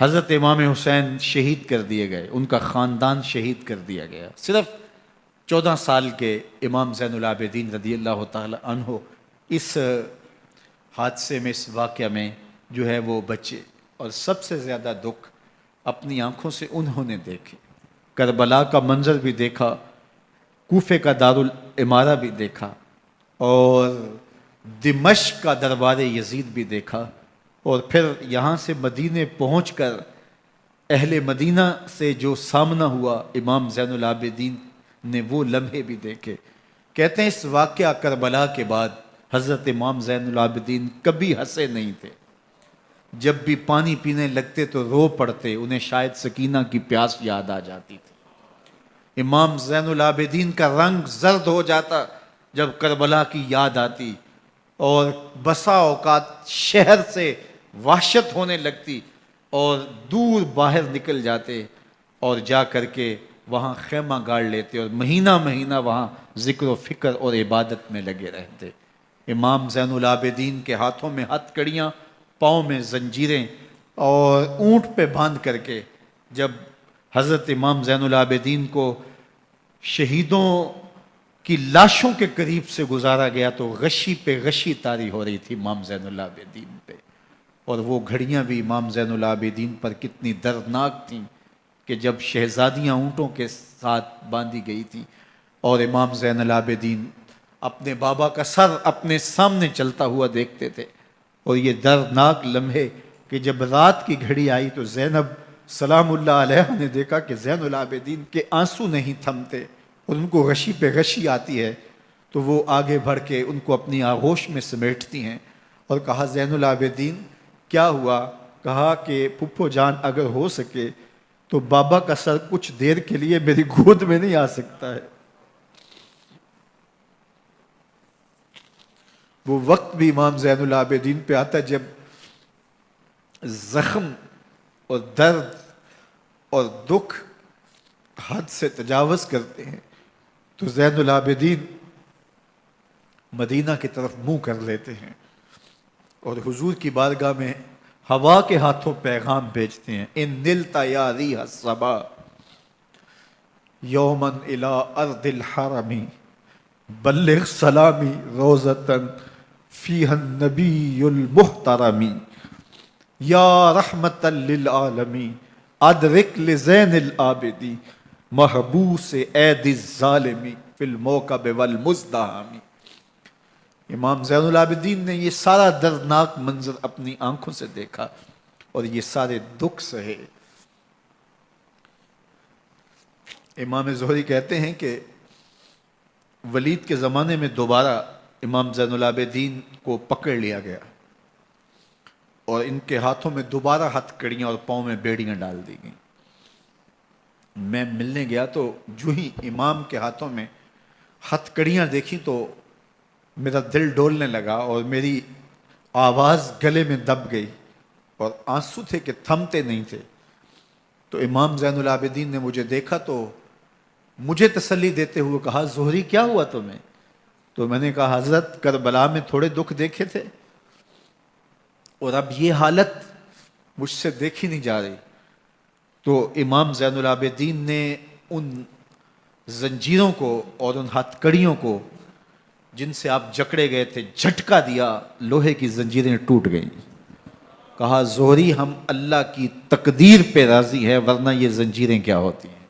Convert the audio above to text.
حضرت امام حسین شہید کر دیے گئے، ان کا خاندان شہید کر دیا گیا. صرف 14 سال کے امام زین العابدین رضی اللہ تعالی عنہ اس حادثے میں، اس واقعہ میں جو ہے وہ بچے. اور سب سے زیادہ دکھ اپنی آنکھوں سے انہوں نے دیکھے. کربلا کا منظر بھی دیکھا، کوفے کا دارالعمارہ بھی دیکھا، اور دمشق کا دربار یزید بھی دیکھا، اور پھر یہاں سے مدینے پہنچ کر اہل مدینہ سے جو سامنا ہوا امام زین العابدین نے وہ لمحے بھی دیکھے. کہتے ہیں اس واقعہ کربلا کے بعد حضرت امام زین العابدین کبھی ہنسے نہیں تھے. جب بھی پانی پینے لگتے تو رو پڑتے، انہیں شاید سکینہ کی پیاس یاد آ جاتی تھی. امام زین العابدین کا رنگ زرد ہو جاتا جب کربلا کی یاد آتی، اور بسا اوقات شہر سے وحشت ہونے لگتی اور دور باہر نکل جاتے اور جا کر کے وہاں خیمہ گاڑ لیتے اور مہینہ مہینہ وہاں ذکر و فکر اور عبادت میں لگے رہتے. امام زین العابدین کے ہاتھوں میں ہتھ کڑیاں، پاؤں میں زنجیریں، اور اونٹ پہ باندھ کر کے جب حضرت امام زین العابدین کو شہیدوں کی لاشوں کے قریب سے گزارا گیا تو غشی پہ غشی طاری ہو رہی تھی امام زین العابدین پہ. اور وہ گھڑیاں بھی امام زین العابدین پر کتنی دردناک تھیں کہ جب شہزادیاں اونٹوں کے ساتھ باندھی گئی تھی اور امام زین العابدین اپنے بابا کا سر اپنے سامنے چلتا ہوا دیکھتے تھے. اور یہ دردناک لمحے کہ جب رات کی گھڑی آئی تو زینب سلام اللہ علیہ نے دیکھا کہ زین العابدین کے آنسو نہیں تھمتے اور ان کو غشی پہ غشی آتی ہے، تو وہ آگے بڑھ کے ان کو اپنی آغوش میں سمیٹتی ہیں اور کہا زین العابدین کیا ہوا؟ کہا کہ پھپھو جان اگر ہو سکے تو بابا کا سر کچھ دیر کے لیے میری گود میں نہیں آ سکتا ہے. وہ وقت بھی امام زین العابدین پہ آتا ہے جب زخم اور درد اور دکھ حد سے تجاوز کرتے ہیں تو زین العابدین مدینہ کی طرف منہ کر لیتے ہیں اور حضور کی بارگاہ میں ہوا کے ہاتھوں پیغام بھیجتے ہیں. ان نلتا یا ریح الصبا یومن الی ارض الحرمی بلغ سلامی روزتن فیہا النبی المحترمی یا رحمتا للعالمین ادرک لزین العابدی محبوس عید الظالمی فی الموکب والمزدحمی. امام زین العابدین نے یہ سارا دردناک منظر اپنی آنکھوں سے دیکھا اور یہ سارے دکھ سہے. امام زہری کہتے ہیں کہ ولید کے زمانے میں دوبارہ امام زین العابدین کو پکڑ لیا گیا اور ان کے ہاتھوں میں دوبارہ ہتھ کڑیاں اور پاؤں میں بیڑیاں ڈال دی گئیں. میں ملنے گیا تو جو ہی امام کے ہاتھوں میں ہتھ کڑیاں دیکھی تو میرا دل ڈولنے لگا اور میری آواز گلے میں دب گئی اور آنسو تھے کہ تھمتے نہیں تھے. تو امام زین العابدین نے مجھے دیکھا تو مجھے تسلی دیتے ہوئے کہا زہری کیا ہوا تمہیں؟ تو میں نے کہا حضرت کربلا میں تھوڑے دکھ دیکھے تھے اور اب یہ حالت مجھ سے دیکھی نہیں جا رہی. تو امام زین العابدین نے ان زنجیروں کو اور ان ہتھ کڑیوں کو جن سے آپ جکڑے گئے تھے جھٹکا دیا، لوہے کی زنجیریں ٹوٹ گئیں. کہا زہری ہم اللہ کی تقدیر پہ راضی ہیں ورنہ یہ زنجیریں کیا ہوتی ہیں.